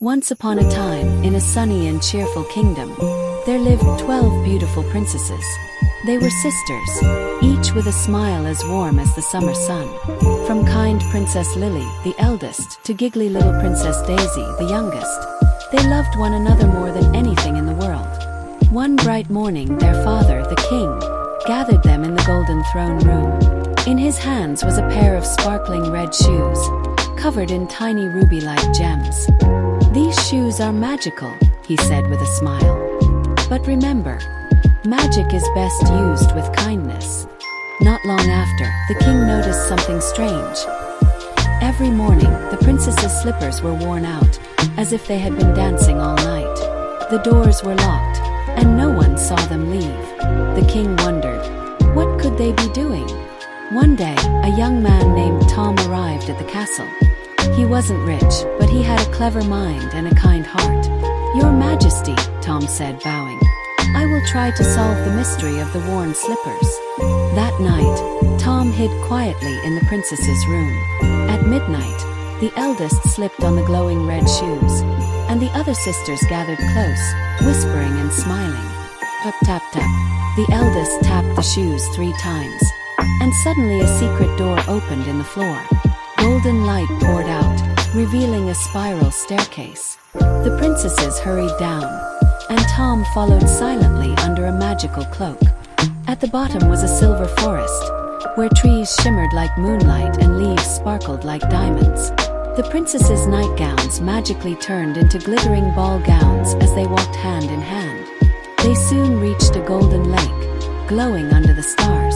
Once upon a time, in a sunny and cheerful kingdom, there lived 12 beautiful princesses. They were sisters, each with a smile as warm as the summer sun. From kind Princess Lily, the eldest, to giggly little Princess Daisy, the youngest, they loved one another more than anything in the world. One bright morning, their father, the king, gathered them in the golden throne room. In his hands was a pair of sparkling red shoes, covered in tiny ruby-like gems. "These shoes are magical," he said with a smile. "But remember, magic is best used with kindness." Not long after, the king noticed something strange. Every morning, the princesses' slippers were worn out, as if they had been dancing all night. The doors were locked, and no one saw them leave. The king wondered, what could they be doing? One day, a young man named Tom arrived at the castle. He wasn't rich, but he had a clever mind and a kind heart. "Your Majesty," Tom said, bowing, "I will try to solve the mystery of the worn slippers." That night, Tom hid quietly in the princess's room. At midnight, the eldest slipped on the glowing red shoes, and the other sisters gathered close, whispering and smiling. Tap, tap, tap. The eldest tapped the shoes 3 times, and suddenly a secret door opened in the floor. Golden light poured out, revealing a spiral staircase. The princesses hurried down, and Tom followed silently under a magical cloak. At the bottom was a silver forest, where trees shimmered like moonlight and leaves sparkled like diamonds. The princesses' nightgowns magically turned into glittering ball gowns as they walked hand in hand. They soon reached a golden lake, glowing under the stars.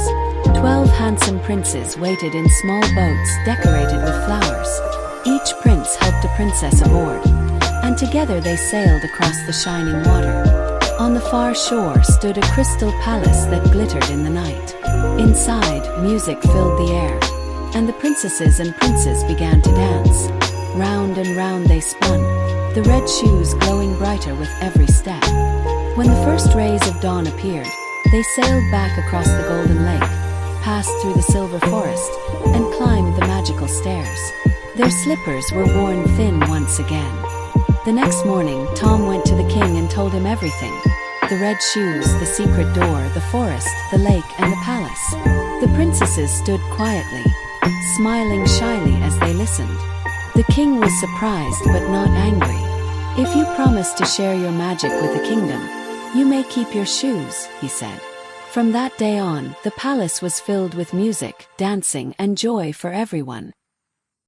12 handsome princes waited in small boats decorated with flowers. Each prince helped a princess aboard, and together they sailed across the shining water. On the far shore stood a crystal palace that glittered in the night. Inside, music filled the air, and the princesses and princes began to dance. Round and round they spun, the red shoes glowing brighter with every step. When the first rays of dawn appeared, they sailed back across the golden lake, passed through the silver forest, and climbed the magical stairs. Their slippers were worn thin once again. The next morning, Tom went to the king and told him everything: the red shoes, the secret door, the forest, the lake, and the palace. The princesses stood quietly, smiling shyly as they listened. The king was surprised but not angry. "If you promise to share your magic with the kingdom, you may keep your shoes," he said. From that day on, the palace was filled with music, dancing, and joy for everyone.